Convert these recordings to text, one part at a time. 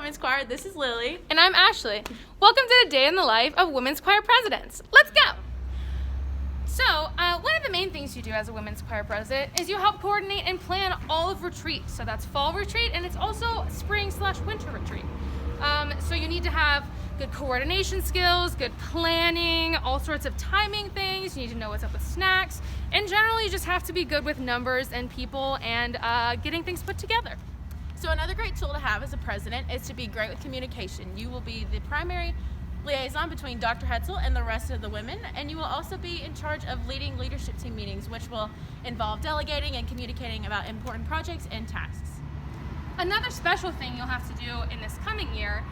Women's Choir. This is Lily. And I'm Ashley. Welcome to the day in the life of Women's Choir Presidents. Let's go! So, one of the main things you do as a Women's Choir President is you help coordinate and plan all of retreats. So that's fall retreat, and it's also spring/winter retreat. So you need to have good coordination skills, good planning, all sorts of timing things. You need to know what's up with snacks. And generally, you just have to be good with numbers and people and getting things put together. So another great tool to have as a president is to be great with communication. You will be the primary liaison between Dr. Hetzel and the rest of the women, and you will also be in charge of leading leadership team meetings, which will involve delegating and communicating about important projects and tasks. Another special thing you'll have to do in this coming year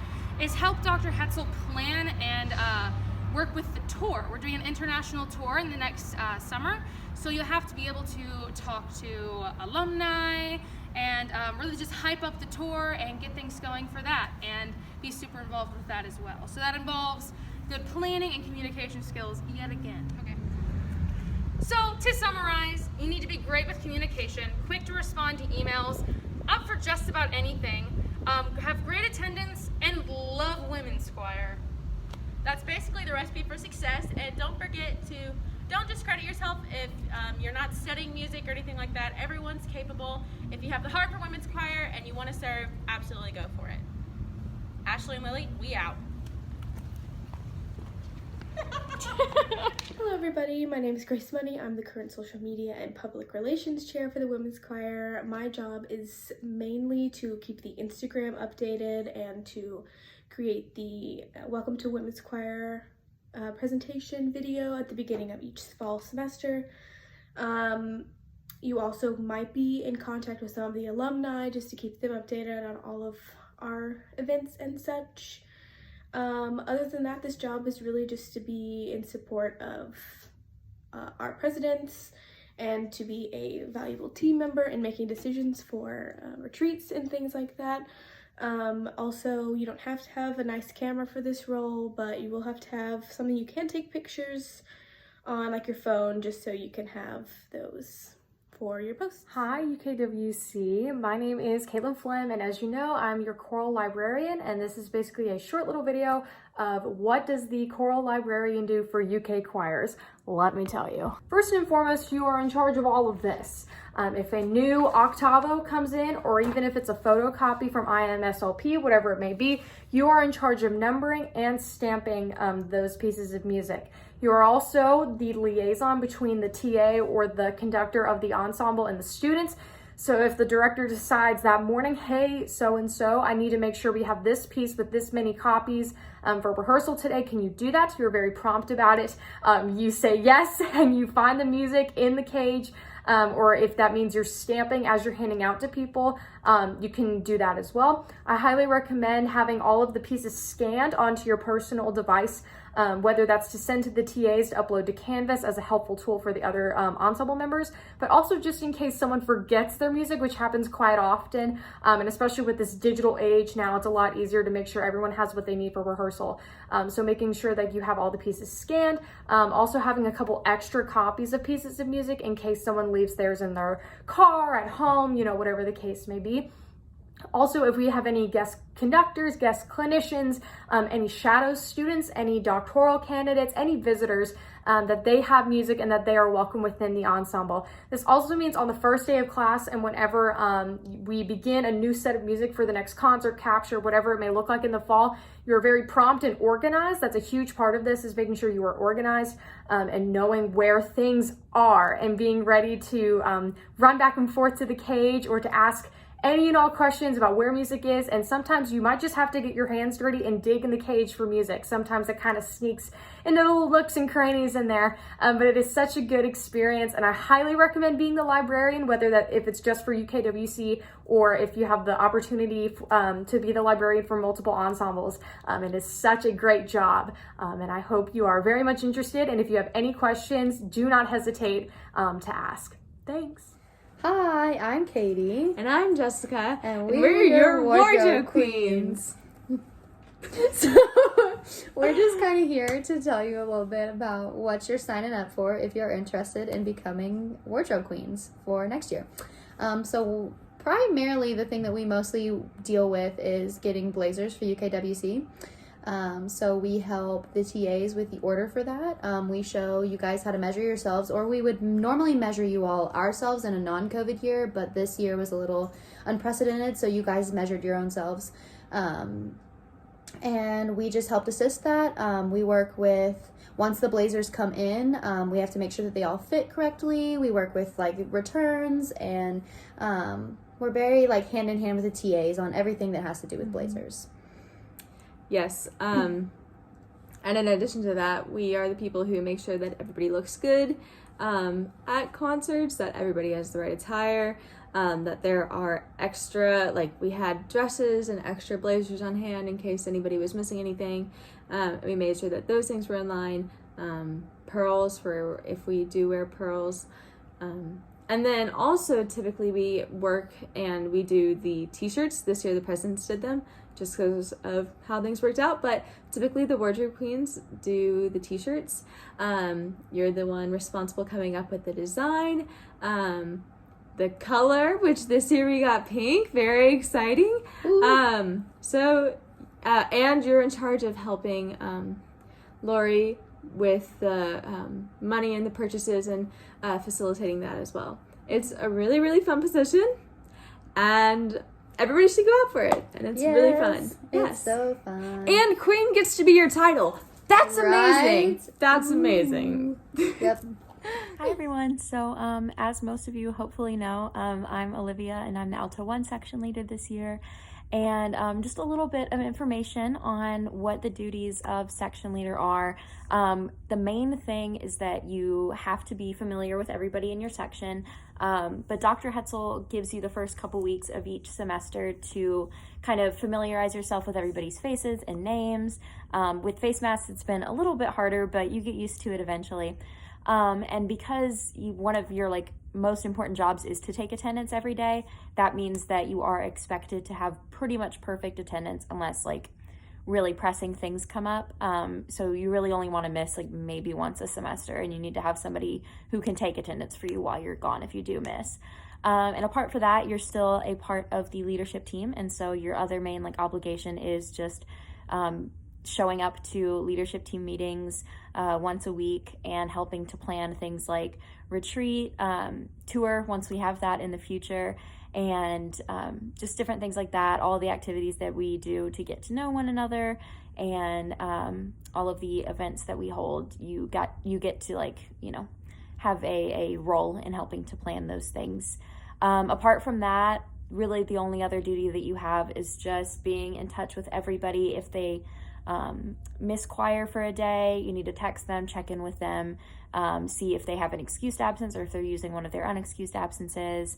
is help Dr. Hetzel plan and work with the tour. We're doing an international tour in the next summer, so you'll have to be able to talk to alumni and really just hype up the tour and get things going for that and be super involved with that as well. So that involves good planning and communication skills yet again. Okay. So to summarize, you need to be great with communication, quick to respond to emails, up for just about anything, have great attendance, and love women's choir. That's basically the recipe for success, and don't forget to don't discredit yourself if you're not studying music or anything like that. Everyone's capable. If you have the heart for women's choir and you want to serve, absolutely go for it. Ashley and Lily, we out. Hello everybody, my name is Grace Money. I'm the current social media and public relations chair for the Women's Choir. My job is mainly to keep the Instagram updated and to create the Welcome to Women's Choir presentation video at the beginning of each fall semester. You also might be in contact with some of the alumni just to keep them updated on all of our events and such. Other than that, this job is really just to be in support of our presidents and to be a valuable team member in making decisions for retreats and things like that. Also, you don't have to have a nice camera for this role, but you will have to have something you can take pictures on, like your phone, just so you can have those for your posts. Hi UKWC, my name is Caitlin Flynn, and as you know, I'm your choral librarian, and this is basically a short little video of what does the choral librarian do for UK choirs. Let me tell you. First and foremost, you are in charge of all of this. If a new octavo comes in, or even if it's a photocopy from IMSLP, whatever it may be, you are in charge of numbering and stamping those pieces of music. You are also the liaison between the TA or the conductor of the ensemble and the students. So if the director decides that morning, hey, so-and-so, I need to make sure we have this piece with this many copies for rehearsal today, can you do that? You're very prompt about it. You say yes, and you find the music in the cage, or if that means you're stamping as you're handing out to people, you can do that as well. I highly recommend having all of the pieces scanned onto your personal device, whether that's to send to the TAs to upload to Canvas as a helpful tool for the other ensemble members, but also just in case someone forgets their music, which happens quite often, and especially with this digital age now, it's a lot easier to make sure everyone has what they need for rehearsal. So making sure that you have all the pieces scanned, also having a couple extra copies of pieces of music in case someone leaves theirs in their car, at home, you know, whatever the case may be. Also, if we have any guest conductors, guest clinicians, any shadow students, any doctoral candidates, any visitors, that they have music and that they are welcome within the ensemble. This also means on the first day of class and whenever we begin a new set of music for the next concert, capture, whatever it may look like in the fall, you're very prompt and organized. That's a huge part of this, is making sure you are organized and knowing where things are and being ready to run back and forth to the cage or to ask any and all questions about where music is. And sometimes you might just have to get your hands dirty and dig in the cage for music. Sometimes it kind of sneaks into little nooks and crannies in there, but it is such a good experience, and I highly recommend being the librarian, whether that if it's just for UKWC or if you have the opportunity to be the librarian for multiple ensembles. It is such a great job, and I hope you are very much interested, and if you have any questions, do not hesitate to ask. Thanks. Hi, I'm Katie. And I'm Jessica. And we're your wardrobe queens. So, we're just kind of here to tell you a little bit about what you're signing up for if you're interested in becoming wardrobe queens for next year. So primarily the thing that we mostly deal with is getting blazers for UKWC. So we help the TAs with the order for that. We show you guys how to measure yourselves, or we would normally measure you all ourselves in a non-COVID year, but this year was a little unprecedented, so you guys measured your own selves. And we just helped assist that. We work with, once the blazers come in, we have to make sure that they all fit correctly. We work with like returns, and we're very like hand in hand with the TAs on everything that has to do with blazers. Yes, and in addition to that, we are the people who make sure that everybody looks good at concerts, that everybody has the right attire, that there are extra, like we had dresses and extra blazers on hand in case anybody was missing anything. We made sure that those things were in line, pearls for if we do wear pearls. And then also typically we work and we do the t-shirts. This year the presidents did them just because of how things worked out, but typically the wardrobe queens do the t-shirts. You're the one responsible coming up with the design, the color, which this year we got pink, very exciting. And you're in charge of helping Lori with the money and the purchases and facilitating that as well. It's a really, really fun position, and everybody should go out for it, and it's really fun. It's so fun. And Queen gets to be your title. That's amazing. Right? That's amazing. Yep. Hi everyone. So as most of you hopefully know, I'm Olivia and I'm the Alto 1 section leader this year. And just a little bit of information on what the duties of section leader are. The main thing is that you have to be familiar with everybody in your section, but Dr. Hetzel gives you the first couple weeks of each semester to kind of familiarize yourself with everybody's faces and names. With face masks, it's been a little bit harder, but you get used to it eventually. And because one of your most important jobs is to take attendance every day, that means that you are expected to have pretty much perfect attendance unless really pressing things come up. So you really only want to miss maybe once a semester, and you need to have somebody who can take attendance for you while you're gone if you do miss. And apart from that, you're still a part of the leadership team, and so your other main obligation is just showing up to leadership team meetings once a week and helping to plan things like retreat, tour once we have that in the future, and just different things like that, all the activities that we do to get to know one another, and all of the events that we hold, you get to have a role in helping to plan those things. Apart from that, really the only other duty that you have is just being in touch with everybody. If they miss choir for a day, you need to text them, check in with them, see if they have an excused absence or if they're using one of their unexcused absences,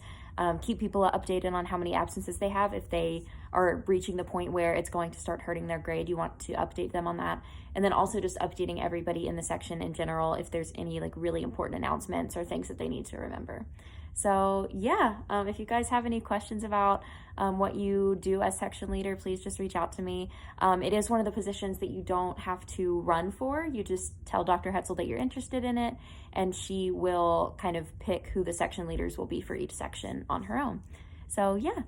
keep people updated on how many absences they have. If they are reaching the point where it's going to start hurting their grade, you want to update them on that. And then also just updating everybody in the section in general if there's any really important announcements or things that they need to remember. So yeah, if you guys have any questions about what you do as section leader, please just reach out to me. It is one of the positions that you don't have to run for. You just tell Dr. Hetzel that you're interested in it, and she will kind of pick who the section leaders will be for each section on her own. So yeah,